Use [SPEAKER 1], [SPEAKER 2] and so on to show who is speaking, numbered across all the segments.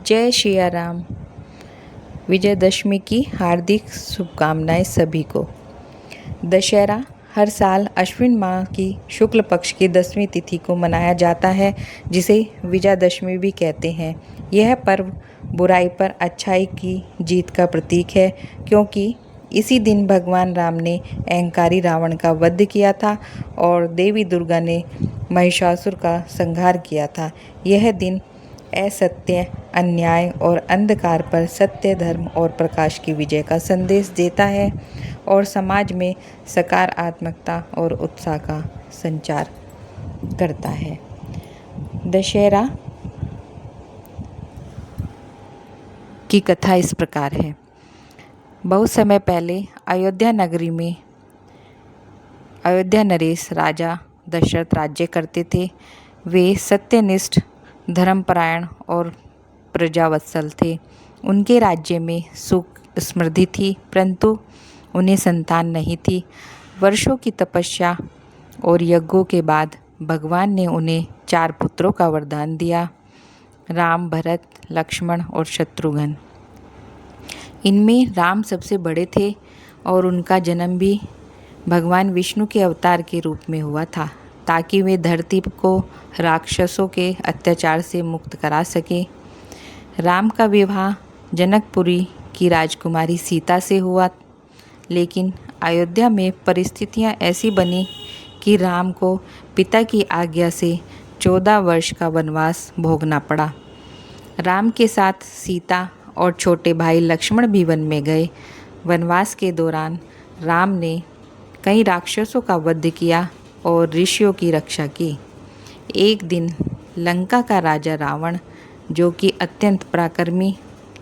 [SPEAKER 1] जय सिया राम। विजयदशमी की हार्दिक शुभकामनाएं सभी को। दशहरा हर साल अश्विन माह की शुक्ल पक्ष की 10वीं तिथि को मनाया जाता है, जिसे विजयदशमी भी कहते हैं। यह पर्व बुराई पर अच्छाई की जीत का प्रतीक है, क्योंकि इसी दिन भगवान राम ने अहंकारी रावण का वध किया था और देवी दुर्गा ने महिषासुर का संहार किया था। यह दिन असत्य, अन्याय और अंधकार पर सत्य, धर्म और प्रकाश की विजय का संदेश देता है और समाज में सकारात्मकता और उत्साह का संचार करता है। दशहरा की कथा इस प्रकार है। बहुत समय पहले अयोध्या नगरी में अयोध्या नरेश राजा दशरथ राज्य करते थे। वे सत्यनिष्ठ, धर्मपरायण और प्रजावत्सल थे। उनके राज्य में सुख समृद्धि थी, परंतु उन्हें संतान नहीं थी। वर्षों की तपस्या और यज्ञों के बाद भगवान ने उन्हें 4 पुत्रों का वरदान दिया: राम, भरत, लक्ष्मण और शत्रुघ्न। इनमें राम सबसे बड़े थे और उनका जन्म भी भगवान विष्णु के अवतार के रूप में हुआ था, ताकि वे धरती को राक्षसों के अत्याचार से मुक्त करा सके। राम का विवाह जनकपुरी की राजकुमारी सीता से हुआ, लेकिन अयोध्या में परिस्थितियां ऐसी बनी कि राम को पिता की आज्ञा से 14 वर्ष का वनवास भोगना पड़ा। राम के साथ सीता और छोटे भाई लक्ष्मण भी वन में गए। वनवास के दौरान राम ने कई राक्षसों का वध किया और ऋषियों की रक्षा की। एक दिन लंका का राजा रावण, जो कि अत्यंत पराक्रमी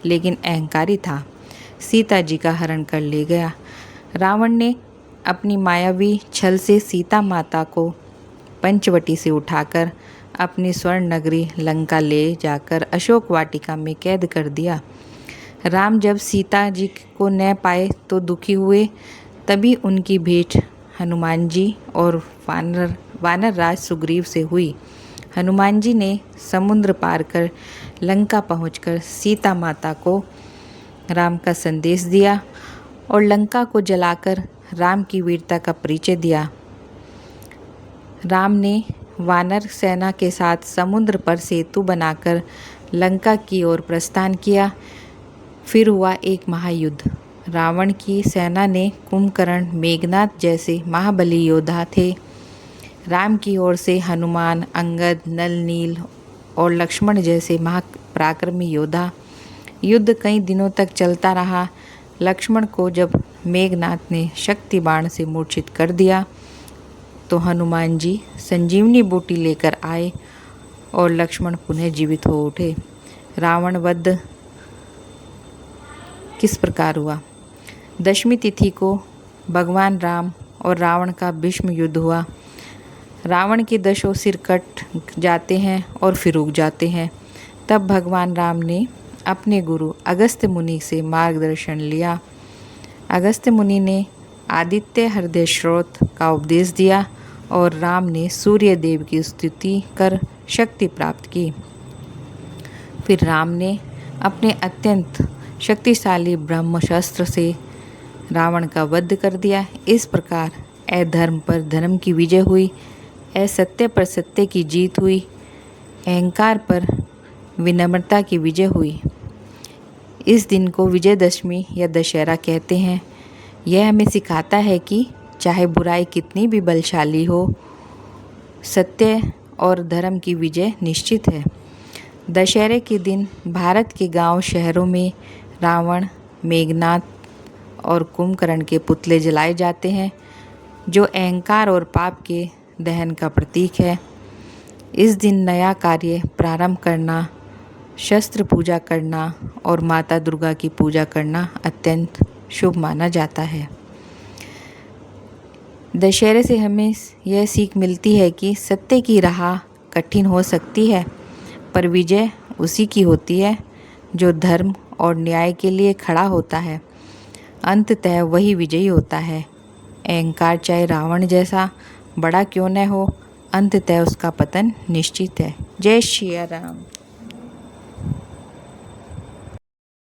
[SPEAKER 1] लेकिन अहंकारी था, सीता जी का हरण कर ले गया। रावण ने अपनी मायावी छल से सीता माता को पंचवटी से उठाकर अपनी स्वर्ण नगरी लंका ले जाकर अशोक वाटिका में कैद कर दिया। राम जब सीता जी को न पाए तो दुखी हुए। तभी उनकी भेंट हनुमान जी और वानर राज सुग्रीव से हुई। हनुमान जी ने समुद्र पार कर लंका पहुंचकर सीता माता को राम का संदेश दिया और लंका को जलाकर राम की वीरता का परिचय दिया। राम ने वानर सेना के साथ समुद्र पर सेतु बनाकर लंका की ओर प्रस्थान किया। फिर हुआ एक महायुद्ध। रावण की सेना ने कुंभकर्ण, मेघनाद जैसे महाबली योद्धा थे। राम की ओर से हनुमान, अंगद, नल, नील और लक्ष्मण जैसे महापराक्रमी योद्धा। युद्ध कई दिनों तक चलता रहा। लक्ष्मण को जब मेघनाद ने शक्ति बाण से मूर्छित कर दिया तो हनुमान जी संजीवनी बूटी लेकर आए और लक्ष्मण पुनः जीवित हो उठे। रावण वध किस प्रकार हुआ? दशमी तिथि को भगवान राम और रावण का भीष्म युद्ध हुआ। रावण के 10 सिर कट जाते हैं और फिर उग जाते हैं। तब भगवान राम ने अपने गुरु अगस्त्य मुनि से मार्गदर्शन लिया। अगस्त्य मुनि ने आदित्य हृदय स्रोत का उपदेश दिया और राम ने सूर्य देव की स्तुति कर शक्ति प्राप्त की। फिर राम ने अपने अत्यंत शक्तिशाली ब्रह्मशस्त्र से रावण का वध कर दिया। इस प्रकार अधर्म पर धर्म की विजय हुई, असत्य पर सत्य की जीत हुई, अहंकार पर विनम्रता की विजय हुई। इस दिन को विजयदशमी या दशहरा कहते हैं। यह हमें सिखाता है कि चाहे बुराई कितनी भी बलशाली हो, सत्य और धर्म की विजय निश्चित है। दशहरे के दिन भारत के गांव शहरों में रावण, मेघनाद और कुंभकर्ण के पुतले जलाए जाते हैं, जो अहंकार और पाप के दहन का प्रतीक है। इस दिन नया कार्य प्रारंभ करना, शस्त्र पूजा करना और माता दुर्गा की पूजा करना अत्यंत शुभ माना जाता है। दशहरे से हमें यह सीख मिलती है कि सत्य की राह कठिन हो सकती है, पर विजय उसी की होती है जो धर्म और न्याय के लिए खड़ा होता है। अंततः वही विजयी होता है। अहंकार चाहे रावण जैसा बड़ा क्यों न हो, अंततः उसका पतन निश्चित है। जय श्री राम।